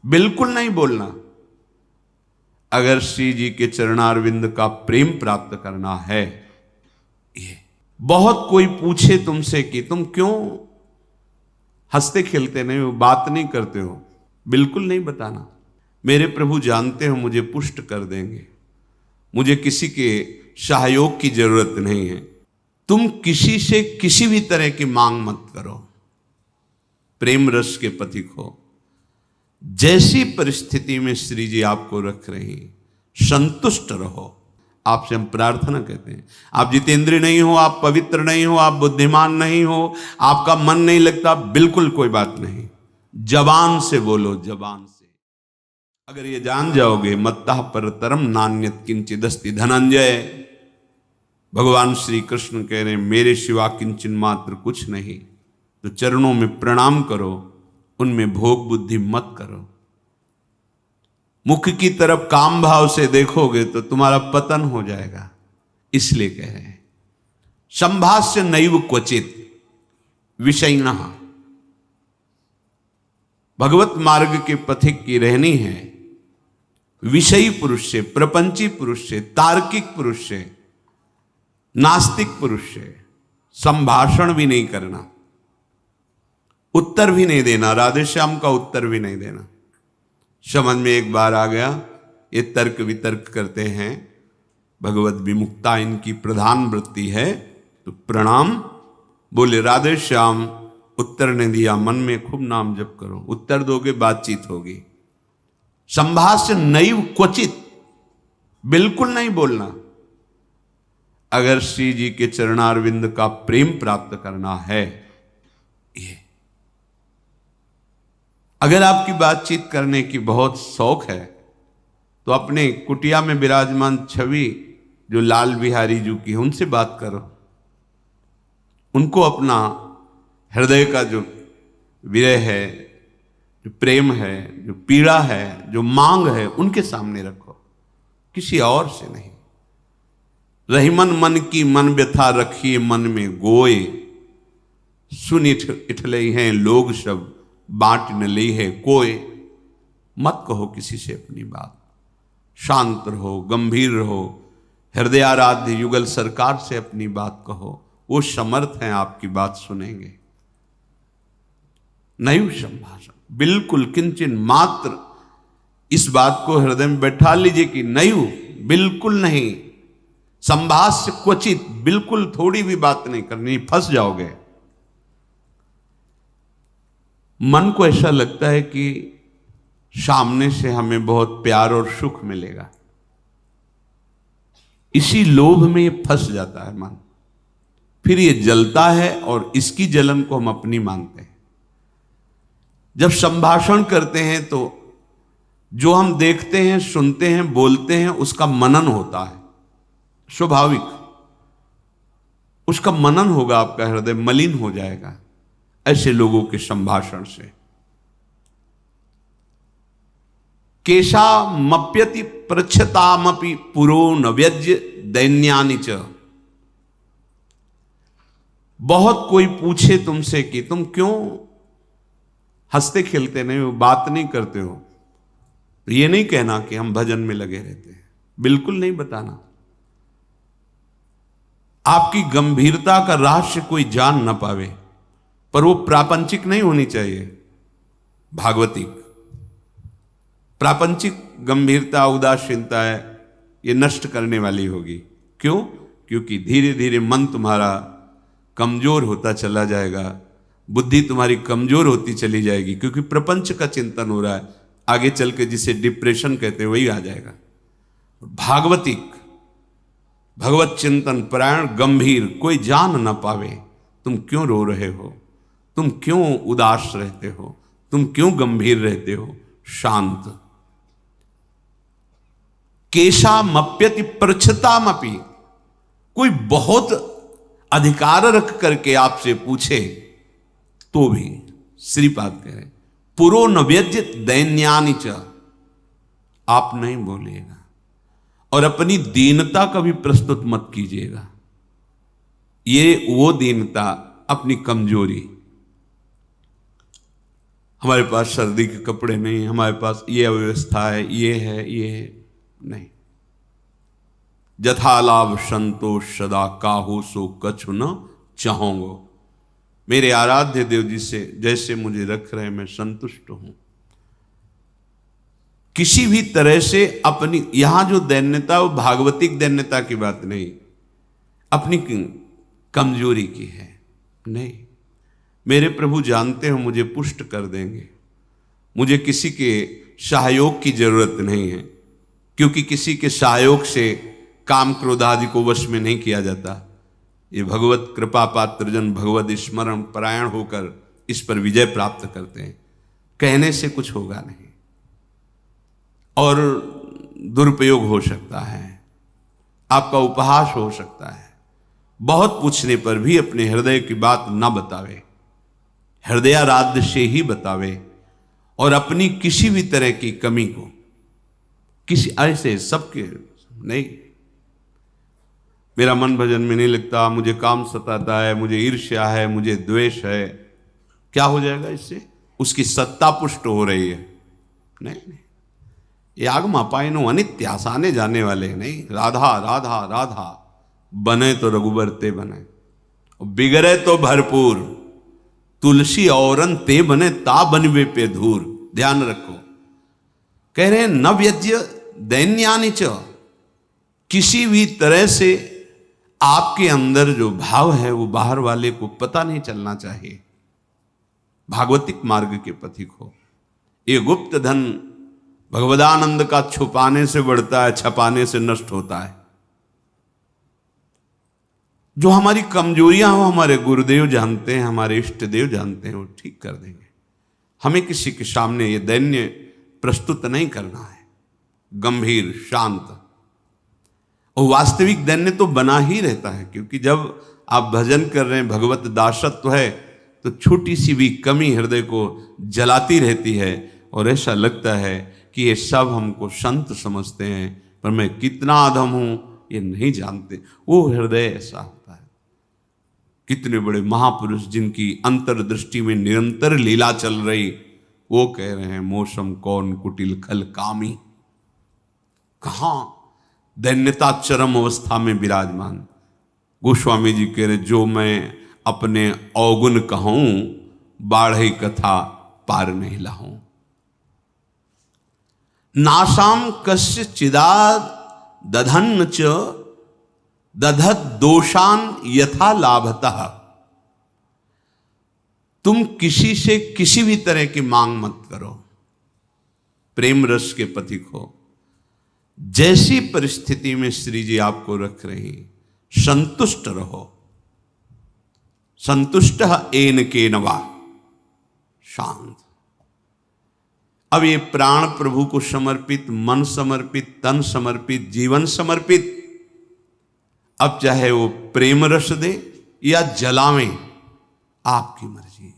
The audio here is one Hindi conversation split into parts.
बिल्कुल नहीं बोलना। अगर श्री जी के चरणारविंद का प्रेम प्राप्त करना है, ये बहुत कोई पूछे तुमसे कि तुम क्यों हंसते खेलते नहीं हो, बात नहीं करते हो, बिल्कुल नहीं बताना। मेरे प्रभु जानते हो मुझे पुष्ट कर देंगे, मुझे किसी के सहयोग की जरूरत नहीं है। तुम किसी से किसी भी तरह की मांग मत करो, प्रेम रस के पथिक हो। जैसी परिस्थिति में श्री जी आपको रख रही, संतुष्ट रहो। आपसे हम प्रार्थना कहते हैं, आप जितेंद्रिय नहीं हो, आप पवित्र नहीं हो, आप बुद्धिमान नहीं हो, आपका मन नहीं लगता, बिल्कुल कोई बात नहीं। जबान से बोलो, जबान से। अगर ये जान जाओगे, मत्तः परतरम नान्यत् किंचिदस्ति धनंजय, भगवान श्री कृष्ण कह रहे हैं मेरे सिवा किंचन मात्र कुछ नहीं, तो चरणों में प्रणाम करो, उनमें भोग बुद्धि मत करो। मुख की तरफ काम भाव से देखोगे तो तुम्हारा पतन हो जाएगा। इसलिए कह रहे हैं संभाष्य नैव क्वचित विषयिणः। भगवत मार्ग के पथिक की रहनी है विषयी पुरुष से, प्रपंची पुरुष से, तार्किक पुरुष से, नास्तिक पुरुष से संभाषण भी नहीं करना, उत्तर भी नहीं देना, राधे श्याम का उत्तर भी नहीं देना। समझ में एक बार आ गया, ये तर्क वितर्क करते हैं, भगवत विमुक्ता इनकी प्रधान वृत्ति है, तो प्रणाम बोले राधे श्याम, उत्तर ने दिया, मन में खूब नाम जप करो, उत्तर दोगे बातचीत होगी। संभाष्य नैव क्वचित, बिल्कुल नहीं बोलना। अगर श्री जी के चरणारविंद का प्रेम प्राप्त करना है, ये अगर आपकी बातचीत करने की बहुत शौक है, तो अपने कुटिया में विराजमान छवि जो लाल बिहारी जी की है, उनसे बात करो। उनको अपना हृदय का जो विरह है, जो प्रेम है, जो पीड़ा है, जो मांग है, उनके सामने रखो, किसी और से नहीं। रहीमन मन की मन व्यथा रखिए मन में गोए, सुन इठले हैं लोग सब बांट न ली है कोई। मत कहो किसी से अपनी बात, शांत रहो, गंभीर रहो, हृदयाराध्य युगल सरकार से अपनी बात कहो, वो समर्थ हैं आपकी बात सुनेंगे। नैव संभाषण, बिल्कुल किंचन मात्र, इस बात को हृदय में बैठा लीजिए कि नैव, बिल्कुल नहीं। संभाष्य क्वचित, बिल्कुल थोड़ी भी बात नहीं करनी, फंस जाओगे। मन को ऐसा लगता है कि सामने से हमें बहुत प्यार और सुख मिलेगा, इसी लोभ में ये फंस जाता है मन, फिर ये जलता है और इसकी जलन को हम अपनी मानते हैं। जब संभाषण करते हैं तो जो हम देखते हैं, सुनते हैं, बोलते हैं, उसका मनन होता है, स्वाभाविक उसका मनन होगा, आपका हृदय मलिन हो जाएगा ऐसे लोगों के संभाषण से। केशा मप्यति पृच्छतामपि पुरो न व्यज्य दैन्यानि च। बहुत कोई पूछे तुमसे कि तुम क्यों हंसते खेलते नहीं हो, बात नहीं करते हो, तो ये नहीं कहना कि हम भजन में लगे रहते हैं, बिल्कुल नहीं बताना। आपकी गंभीरता का रहस्य कोई जान ना पावे, पर वो प्रापंचिक नहीं होनी चाहिए, भागवतिक। प्रापंचिक गंभीरता, उदासीनता है, ये नष्ट करने वाली होगी। क्यों? क्योंकि धीरे धीरे मन तुम्हारा कमजोर होता चला जाएगा, बुद्धि तुम्हारी कमजोर होती चली जाएगी, क्योंकि प्रपंच का चिंतन हो रहा है। आगे चल के जिसे डिप्रेशन कहते हैं वही आ जाएगा। भागवतिक, भगवत चिंतन परायण, गंभीर, कोई जान ना पावे तुम क्यों रो रहे हो, तुम क्यों उदास रहते हो, तुम क्यों गंभीर रहते हो, शांत। केशा मप्यति पृच्छतामपि, कोई बहुत अधिकार रख करके आपसे पूछे तो भी श्रीपाद कह रहे पुरो न व्यज्य दैन्यानि च, आप नहीं बोलिएगा और अपनी दीनता का भी प्रस्तुत मत कीजिएगा। ये वो दीनता, अपनी कमजोरी। हमारे पास सर्दी के कपड़े नहीं, हमारे पास ये अव्यवस्था है, ये है, ये है। नहीं। जथा लाभ संतोष सदा काहू सो कछु न चाहूंगो। मेरे आराध्य देव जी से जैसे मुझे रख रहे मैं संतुष्ट हूं। किसी भी तरह से अपनी, यहां जो दैन्यता वो भागवतिक दैन्यता की बात नहीं, अपनी कमजोरी की है। नहीं, मेरे प्रभु जानते हो मुझे पुष्ट कर देंगे, मुझे किसी के सहयोग की जरूरत नहीं है, क्योंकि किसी के सहयोग से काम क्रोध आदि को वश में नहीं किया जाता। ये भगवत कृपा पात्र जन भगवत स्मरण परायण होकर इस पर विजय प्राप्त करते हैं। कहने से कुछ होगा नहीं और दुरुपयोग हो सकता है, आपका उपहास हो सकता है। बहुत पूछने पर भी अपने हृदय की बात ना बतावे, हृदयाराध्य से ही बतावे, और अपनी किसी भी तरह की कमी को किसी ऐसे सबके नहीं, मेरा मन भजन में नहीं लगता, मुझे काम सताता है, मुझे ईर्ष्या है, मुझे द्वेष है, क्या हो जाएगा इससे? उसकी सत्ता पुष्ट हो रही है। नहीं, ये आगमा पाइनो अनित्य, आसाने जाने वाले नहीं। राधा राधा राधा बने तो रघुबर ते बने, बिगड़े तो भरपूर, तुलसी औरन ते बने ता बनवे पे धूर। ध्यान रखो, कह रहे हैं न व्यज्य दैन्यानि च, किसी भी तरह से आपके अंदर जो भाव है वो बाहर वाले को पता नहीं चलना चाहिए। भागवतिक मार्ग के पथिक हो। ये गुप्त धन भगवदानंद का छुपाने से बढ़ता है, छपाने से नष्ट होता है। जो हमारी कमजोरियां हो हमारे गुरुदेव जानते हैं, हमारे इष्ट देव जानते हैं, वो ठीक कर देंगे। हमें किसी के सामने ये दैन्य प्रस्तुत नहीं करना है, गंभीर शांत। और वास्तविक दैन्य तो बना ही रहता है, क्योंकि जब आप भजन कर रहे हैं, भगवत दासत्व है, तो छोटी सी भी कमी हृदय को जलाती रहती है और ऐसा लगता है कि ये सब हमको संत समझते हैं, पर मैं कितना अधम हूं ये नहीं जानते। वो हृदय ऐसा होता है। कितने बड़े महापुरुष जिनकी अंतर्दृष्टि में निरंतर लीला चल रही, वो कह रहे हैं मौसम कौन कुटिल खल कामी। कहां दैन्यता चरम अवस्था में विराजमान। गोस्वामी जी कह रहे जो मैं अपने अवगुण कहूं, बाढ़ई कथा पार नहीं लाऊं। नासाम कस्य चिदाद दधन्न च दधत दोषान यथा लाभतः। तुम किसी से किसी भी तरह की मांग मत करो, प्रेम रस के पथिक हो। जैसी परिस्थिति में श्री जी आपको रख रही, संतुष्ट रहो। संतुष्ट एन के नवा, शांत। अब ये प्राण प्रभु को समर्पित, मन समर्पित, तन समर्पित, जीवन समर्पित, अब चाहे वो प्रेम रस दे या जलावें, आपकी मर्जी,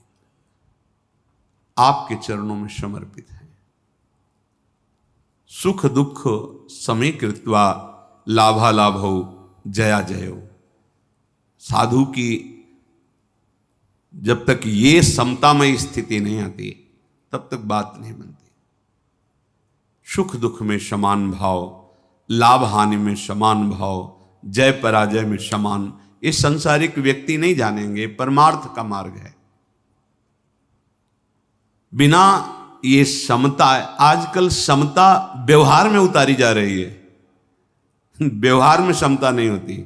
आपके चरणों में समर्पित है। सुख दुख समय कृत्वा लाभा लाभो जया जयो। साधु की जब तक ये समतामय स्थिति नहीं आती तब तक बात नहीं बनती। सुख दुख में समान भाव, लाभ हानि में समान भाव, जय पराजय में समान, ये संसारिक व्यक्ति नहीं जानेंगे। परमार्थ का मार्ग है। बिना ये समता, आजकल समता व्यवहार में उतारी जा रही है। व्यवहार में समता नहीं होती।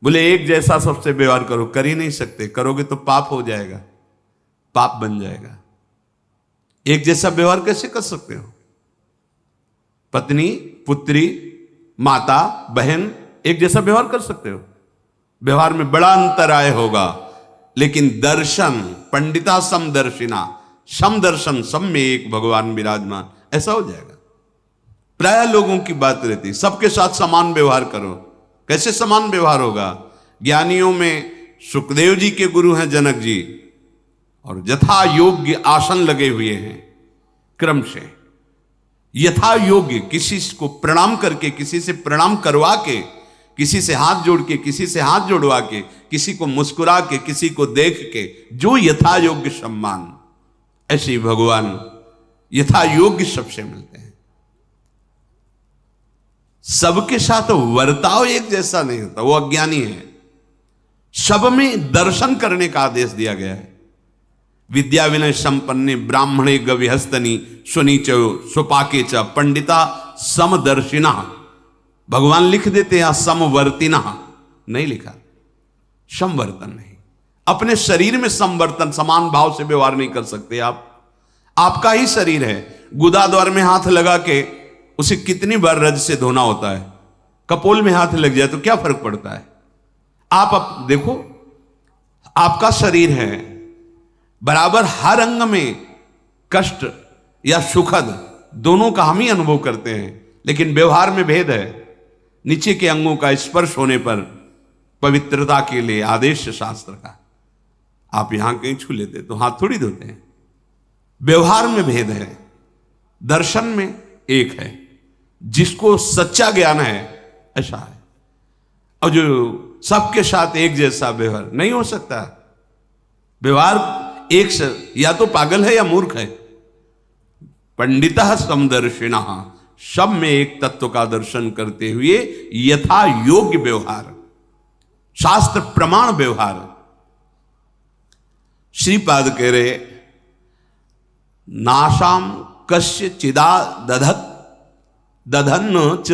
बोले एक जैसा सबसे व्यवहार करो, कर ही नहीं सकते। करोगे तो पाप हो जाएगा, पाप बन जाएगा। एक जैसा व्यवहार कैसे कर सकते हो? पत्नी, पुत्री, माता, बहन एक जैसा व्यवहार कर सकते हो? व्यवहार में बड़ा अंतराय होगा, लेकिन दर्शन, पंडिता समदर्शिना, समदर्शन, सब में एक भगवान विराजमान, ऐसा हो जाएगा। प्राय लोगों की बात रहती है सबके साथ समान व्यवहार करो। कैसे समान व्यवहार होगा? ज्ञानियों में सुखदेव जी के गुरु हैं जनक जी, और यथा योग्य आसन लगे हुए हैं क्रम से। यथा योग्य किसी को प्रणाम करके, किसी से प्रणाम करवा के, किसी से हाथ जोड़ के, किसी से हाथ जोड़वा के, किसी को मुस्कुरा के, किसी को देख के, जो यथा योग्य सम्मान, ऐसे ही भगवान यथा योग्य सबसे मिलते हैं। सबके साथ वर्ताव एक जैसा नहीं होता, वो अज्ञानी है। सब में दर्शन करने का आदेश दिया गया है। विद्या विनय संपन्ने ब्राह्मणे गविहस्तनी सुनीच सुपाके च पंडिता समदर्शिना। भगवान लिख देते हैं समवर्तिना, नहीं लिखा, समवर्तन नहीं। अपने शरीर में समवर्तन, समान भाव से व्यवहार नहीं कर सकते आप। आपका ही शरीर है, गुदा द्वार में हाथ लगा के उसे कितनी बार रज से धोना होता है। कपोल में हाथ लग जाए तो क्या फर्क पड़ता है। आप देखो, आपका शरीर है, बराबर हर अंग में कष्ट या सुखद दोनों का हम ही अनुभव करते हैं, लेकिन व्यवहार में भेद है। नीचे के अंगों का स्पर्श होने पर पवित्रता के लिए आदेश शास्त्र का, आप यहां कहीं छू लेते तो हाथ थोड़ी धोते हैं। व्यवहार में भेद है, दर्शन में एक है। जिसको सच्चा ज्ञान है ऐसा है, और जो सबके साथ एक जैसा व्यवहार नहीं हो सकता। व्यवहार एक से या तो पागल है या मूर्ख है। पंडिता समदर्शिना, सब में एक तत्व का दर्शन करते हुए यथा योग्य व्यवहार, शास्त्र प्रमाण व्यवहार। श्रीपाद कह रहे नाशाम कस्य चिदा दधत दधन च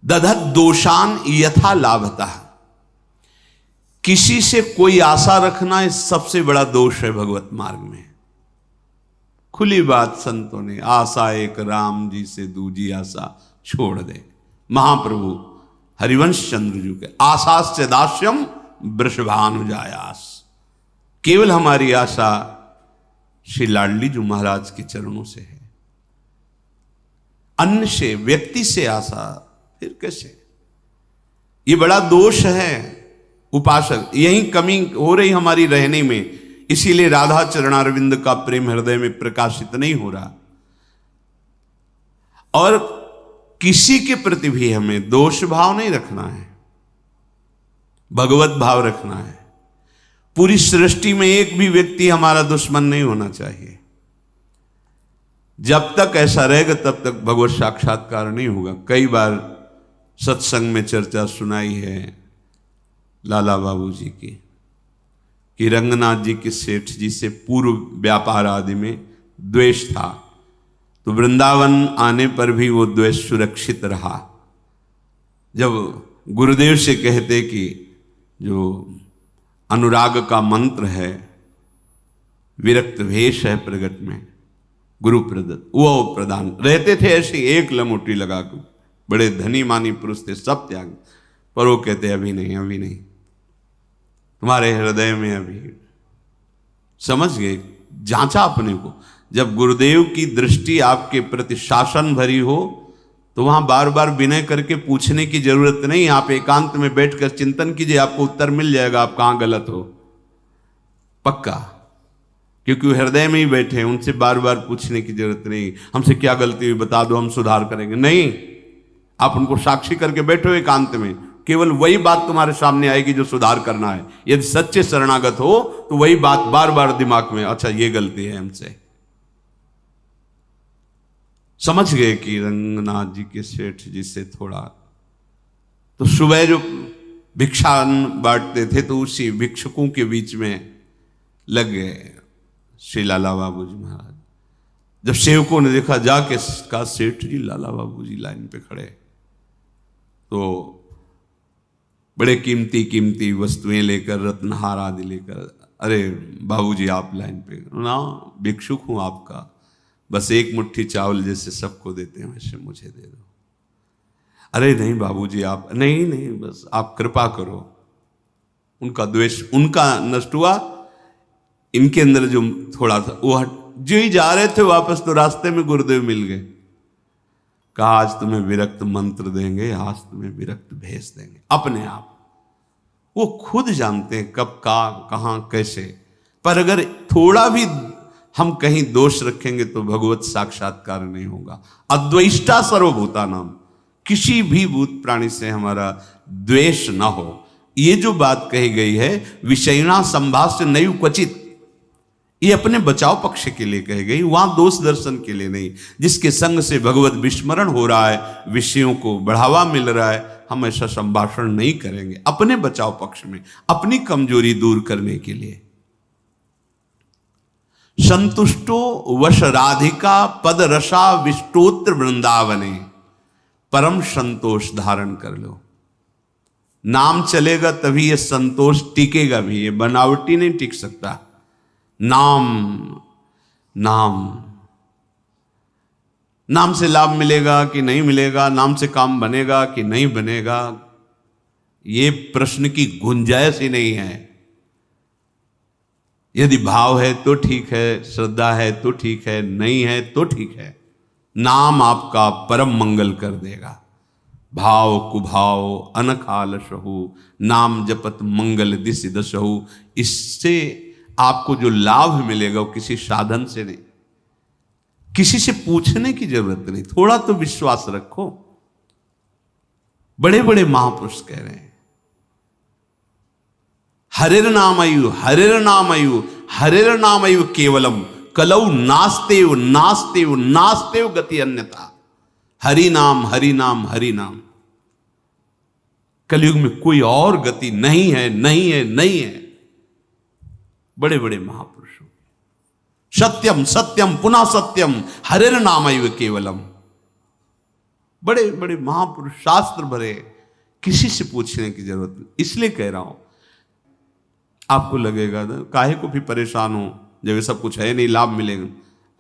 दधत दोषान यथा लाभता। किसी से कोई आशा रखना इस सबसे बड़ा दोष है भगवत मार्ग में। खुली बात संतों ने, आशा एक राम जी से दूजी आशा छोड़ दे। महाप्रभु हरिवंश चंद्र जी के आशास्य दास्यम वृषभानुजायास। केवल हमारी आशा श्री लाडली जी महाराज के चरणों से है। अन्य से, व्यक्ति से आशा फिर कैसे? ये बड़ा दोष है उपासक। यही कमी हो रही हमारी रहने में, इसीलिए राधा चरणारविंद का प्रेम हृदय में प्रकाशित नहीं हो रहा। और किसी के प्रति भी हमें दोष भाव नहीं रखना है, भगवत भाव रखना है। पूरी सृष्टि में एक भी व्यक्ति हमारा दुश्मन नहीं होना चाहिए। जब तक ऐसा रहेगा तब तक भगवत साक्षात्कार नहीं होगा। कई बार सत्संग में चर्चा सुनाई है लाला बाबू जी की, कि रंगनाथ जी के सेठ जी से पूर्व व्यापार आदि में द्वेष था, तो वृंदावन आने पर भी वो द्वेष सुरक्षित रहा। जब गुरुदेव से कहते कि जो अनुराग का मंत्र है, विरक्त भेष है प्रगट में गुरु प्रदत्त, वो प्रदान रहते थे ऐसे एक लमोटी लगा कर। बड़े धनी मानी पुरुष थे, सब त्याग, पर वो कहते अभी नहीं, अभी नहीं, तुम्हारे हृदय में अभी। समझ गए, जांचा अपने को। जब गुरुदेव की दृष्टि आपके प्रति शासन भरी हो तो वहां बार बार विनय करके पूछने की जरूरत नहीं। आप एकांत में बैठकर चिंतन कीजिए, आपको उत्तर मिल जाएगा आप कहां गलत हो, पक्का। क्योंकि वो हृदय में ही बैठे हैं, उनसे बार बार पूछने की जरूरत नहीं, हमसे क्या गलती हुई बता दो, हम सुधार करेंगे। नहीं, आप उनको साक्षी करके बैठो एकांत में, केवल वही बात तुम्हारे सामने आएगी जो सुधार करना है। यदि सच्चे शरणागत हो तो वही बात बार बार दिमाग में, अच्छा ये गलती है हमसे। समझ गए कि रंगनाथ जी के सेठ जी से थोड़ा, तो सुबह जो भिक्षा बांटते थे तो उसी भिक्षुकों के बीच में लग गए श्री लाला बाबू जी महाराज। जब सेवकों ने देखा, जाके कहा सेठ जी लाला बाबू जी लाइन पे खड़े, तो बड़े कीमती कीमती वस्तुएं लेकर, रत्नहार आदि लेकर, अरे बाबूजी आप लाइन पे ना, भिक्षुक हूं आपका, बस एक मुट्ठी चावल जैसे सबको देते हैं वैसे मुझे दे दो। अरे नहीं बाबूजी आप, नहीं नहीं, बस आप कृपा करो। उनका द्वेष उनका नष्ट हुआ, इनके अंदर जो थोड़ा था वो जो ही जा रहे थे वापस, तो रास्ते में गुरुदेव मिल गए। कहा आज तुम्हें विरक्त मंत्र देंगे, आज तुम्हें विरक्त भेज देंगे। अपने आप वो खुद जानते हैं कब का कहां कैसे, पर अगर थोड़ा भी हम कहीं दोष रखेंगे तो भगवत साक्षात्कार नहीं होगा। अद्वेष्टा सर्वभूता नाम, किसी भी भूत प्राणी से हमारा द्वेष ना हो। ये जो बात कही गई है, विषयना संभाष्य नैव क्वचित, ये अपने बचाव पक्ष के लिए कही गई, वहां दोष दर्शन के लिए नहीं। जिसके संग से भगवत विस्मरण हो रहा है, विषयों को बढ़ावा मिल रहा है, हम ऐसा संभाषण नहीं करेंगे अपने बचाव पक्ष में, अपनी कमजोरी दूर करने के लिए। संतुष्टो वश राधिका पद रसा विष्टोत्र वृंदावने, परम संतोष धारण कर लो। नाम चलेगा तभी ये संतोष टिकेगा भी, ये बनावटी नहीं टिक सकता। नाम नाम नाम से लाभ मिलेगा कि नहीं मिलेगा, नाम से काम बनेगा कि नहीं बनेगा, ये प्रश्न की गुंजाइश ही नहीं है। यदि भाव है तो ठीक है, श्रद्धा है तो ठीक है, नहीं है तो ठीक है। नाम आपका परम मंगल कर देगा। भाव कुभाव अनखाल सहु, नाम जपत मंगल दिस दसहु। इससे आपको जो लाभ मिलेगा वो किसी साधन से नहीं, किसी से पूछने की जरूरत नहीं। थोड़ा तो विश्वास रखो। बड़े बड़े महापुरुष कह रहे हैं, हरिर नामयु हरिर नामयु हरिर नामयु केवलम कलौ नास्तेव नास्तेव नास्तेव गति अन्यथा। हरि नाम हरि नाम हरि नाम। कलयुग में कोई और गति नहीं है, नहीं है, नहीं है। बड़े बड़े महापुरुषों, सत्यम सत्यम पुनः सत्यम हरिर नामैव केवलम। बड़े बड़े महापुरुष, शास्त्र भरे, किसी से पूछने की जरूरत नहीं। इसलिए कह रहा हूं, आपको लगेगा ना काहे को भी परेशान हो जब ये सब कुछ है नहीं, लाभ मिलेगा।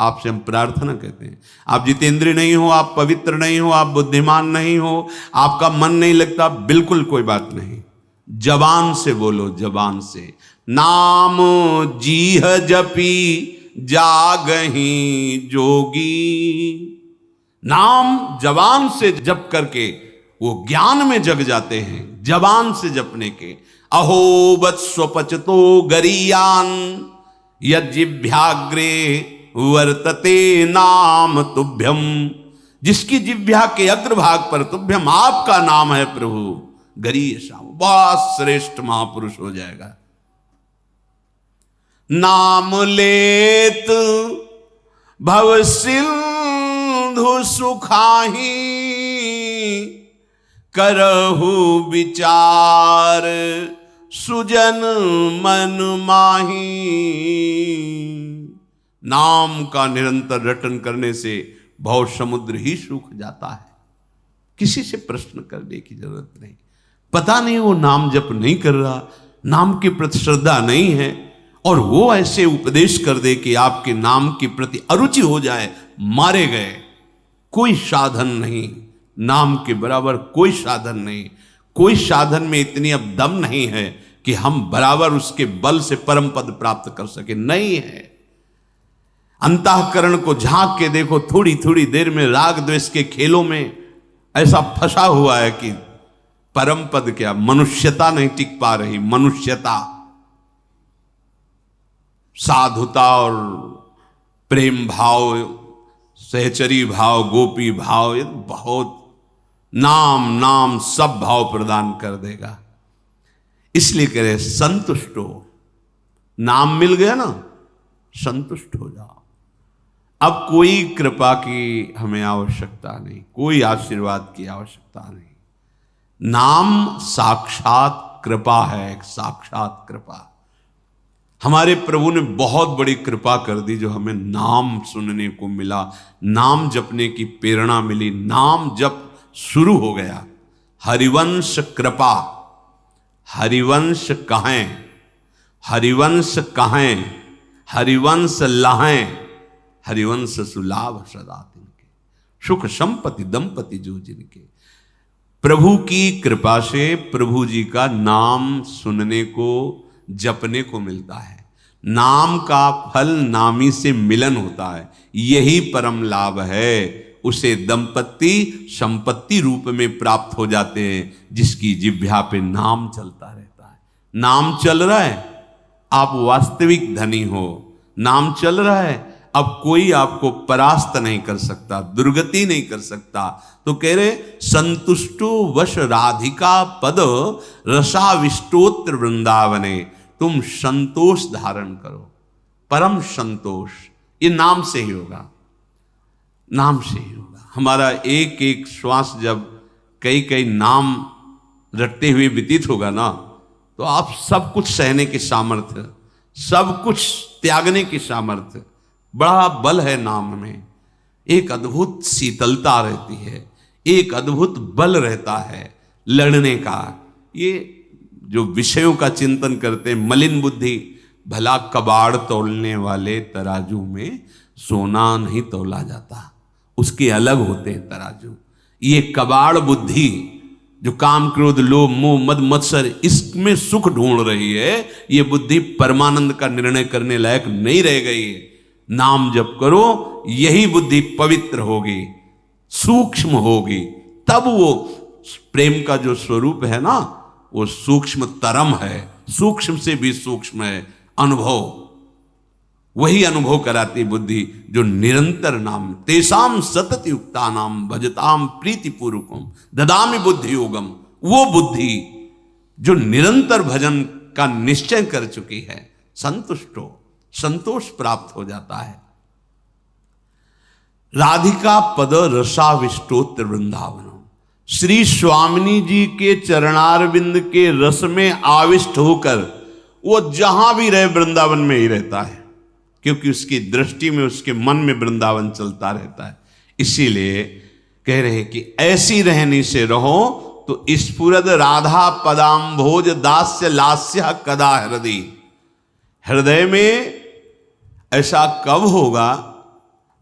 आपसे हम प्रार्थना कहते हैं, आप जितेंद्रिय नहीं हो, आप पवित्र नहीं हो, आप बुद्धिमान नहीं हो, आपका मन नहीं लगता, बिल्कुल कोई बात नहीं। जबान से बोलो, जबान से। नाम जीह जपी जागही जोगी। नाम जबान से जप करके वो ज्ञान में जग जाते हैं, जबान से जपने के। अहो वत्स्वपचतो गरीयान यज्जिभ्याग्रे वर्तते नाम तुभ्यम। जिसकी जिह्वा के अग्रभाग पर तुभ्यम आपका नाम है प्रभु, गरीय श्याम, बहुत श्रेष्ठ महापुरुष हो जाएगा। नाम लेत भव सिंधु सुखाही, करहु विचार सुजन मन माही। नाम का निरंतर रटन करने से भव समुद्र ही सूख जाता है। किसी से प्रश्न करने की जरूरत नहीं। पता नहीं वो नाम जप नहीं कर रहा, नाम के प्रति श्रद्धा नहीं है, और वो ऐसे उपदेश कर दे कि आपके नाम के प्रति अरुचि हो जाए, मारे गए। कोई साधन नहीं, नाम के बराबर कोई साधन नहीं। कोई साधन में इतनी अब दम नहीं है कि हम बराबर उसके बल से परम पद प्राप्त कर सके, नहीं है। अंतःकरण को झांक के देखो, थोड़ी थोड़ी देर में राग द्वेष के खेलों में ऐसा फंसा हुआ है कि परम पद क्या, मनुष्यता नहीं टिक पा रही। मनुष्यता, साधुता और प्रेम भाव, सहचरी भाव, गोपी भाव, ये बहुत नाम नाम सब भाव प्रदान कर देगा। इसलिए कह रहे संतुष्ट हो। नाम मिल गया ना, संतुष्ट हो जाओ। अब कोई कृपा की हमें आवश्यकता नहीं, कोई आशीर्वाद की आवश्यकता नहीं। नाम साक्षात कृपा है, एक साक्षात कृपा। हमारे प्रभु ने बहुत बड़ी कृपा कर दी, जो हमें नाम सुनने को मिला, नाम जपने की प्रेरणा मिली, नाम जप शुरू हो गया। हरिवंश कृपा, हरिवंश कहें, हरिवंश कहें, हरिवंश लहें, हरिवंश सुलाभ सदा तिनके, सुख संपत्ति दंपति जो जिनके। प्रभु की कृपा से प्रभु जी का नाम सुनने को, जपने को मिलता है। नाम का फल नामी से मिलन होता है, यही परम लाभ है। उसे दंपति संपत्ति रूप में प्राप्त हो जाते हैं, जिसकी जिह्वा पे नाम चलता रहता है। नाम चल रहा है, आप वास्तविक धनी हो। नाम चल रहा है, अब कोई आपको परास्त नहीं कर सकता, दुर्गति नहीं कर सकता। तो कह रहे संतुष्टो वश राधिका पद रसाविष्टोत्र वृंदावने। तुम संतोष धारण करो। परम संतोष, ये नाम से ही होगा, नाम से ही होगा। हमारा एक एक श्वास जब कई कई नाम रटते हुए व्यतीत होगा ना, तो आप सब कुछ सहने के सामर्थ्य, सब कुछ त्यागने की सामर्थ्य, बड़ा बल है नाम में। एक अद्भुत शीतलता रहती है, एक अद्भुत बल रहता है लड़ने का। ये जो विषयों का चिंतन करते हैं, मलिन बुद्धि, भला कबाड़ तोलने वाले तराजू में सोना नहीं तोला जाता, उसके अलग होते हैं तराजू। ये कबाड़ बुद्धि जो काम क्रोध लोभ मोह मद मत्सर इसमें सुख ढूंढ रही है, ये बुद्धि परमानंद का निर्णय करने लायक नहीं रह गई है। नाम जप करो, यही बुद्धि पवित्र होगी, सूक्ष्म होगी, तब वो प्रेम का जो स्वरूप है ना, वो सूक्ष्म तरम है, सूक्ष्म से भी सूक्ष्म है अनुभव। वही अनुभव कराती बुद्धि जो निरंतर नाम, तेसाम सतत युक्ता नाम भजताम प्रीति पूर्वकम ददामि बुद्धि योगम। वो बुद्धि जो निरंतर भजन का निश्चय कर चुकी है, संतुष्टो, संतोष प्राप्त हो जाता है। राधिका पद रसाविष्टोत्र वृंदावन, श्री स्वामिनी जी के चरणारविंद के रस में आविष्ट होकर वो जहां भी रहे वृंदावन में ही रहता है, क्योंकि उसकी दृष्टि में, उसके मन में वृंदावन चलता रहता है। इसीलिए कह रहे कि ऐसी रहनी से रहो तो स्फुरद राधा पदाम्भोज दास्य लास्य कदा हृदय। हृदय में ऐसा कब होगा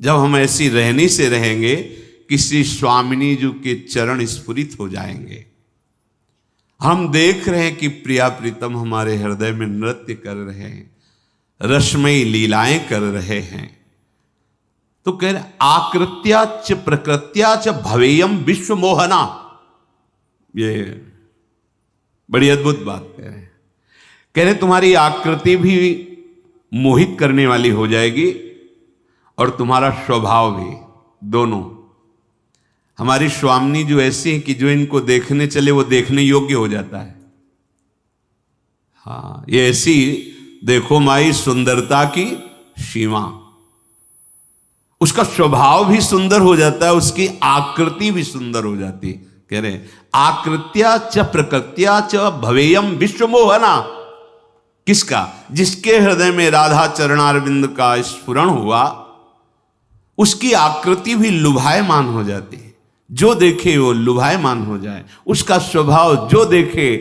जब हम ऐसी रहनी से रहेंगे कि श्री स्वामिनी जी के चरण स्फुरित हो जाएंगे। हम देख रहे हैं कि प्रिया प्रीतम हमारे हृदय में नृत्य कर रहे हैं, रसमयी लीलाएं कर रहे हैं। तो कह रहे आकृत्या च प्रकृत्या च भवेयम विश्व मोहना। ये बड़ी अद्भुत बात कह रहे तुम्हारी आकृति भी मोहित करने वाली हो जाएगी और तुम्हारा स्वभाव भी, दोनों। हमारी स्वामिनी जो ऐसी है कि जो इनको देखने चले वो देखने योग्य हो जाता है। हाँ, ये ऐसी देखो माई सुंदरता की सीमा, उसका स्वभाव भी सुंदर हो जाता है, उसकी आकृति भी सुंदर हो जाती। कह रहे आकृत्या च प्रकृत्या च भवेयम विश्व मोहना। किसका? जिसके हृदय में राधा चरणारविंद का स्फुरण हुआ, उसकी आकृति भी लुभायमान हो जाती है। जो देखे वो लुभायमान हो जाए, उसका स्वभाव जो देखे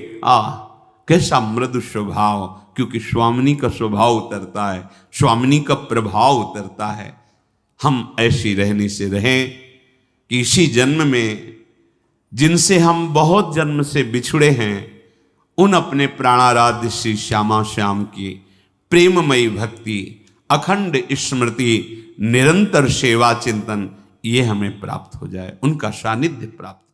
कैसा मृदु स्वभाव, क्योंकि स्वामिनी का स्वभाव उतरता है, स्वामिनी का प्रभाव उतरता है। हम ऐसी रहने से रहें कि इसी जन्म में जिनसे हम बहुत जन्म से बिछुड़े हैं, उन अपने प्राणाराध्य श्री श्यामा श्याम की प्रेममयी भक्ति, अखंड स्मृति, निरंतर सेवा चिंतन, ये हमें प्राप्त हो जाए, उनका सानिध्य प्राप्त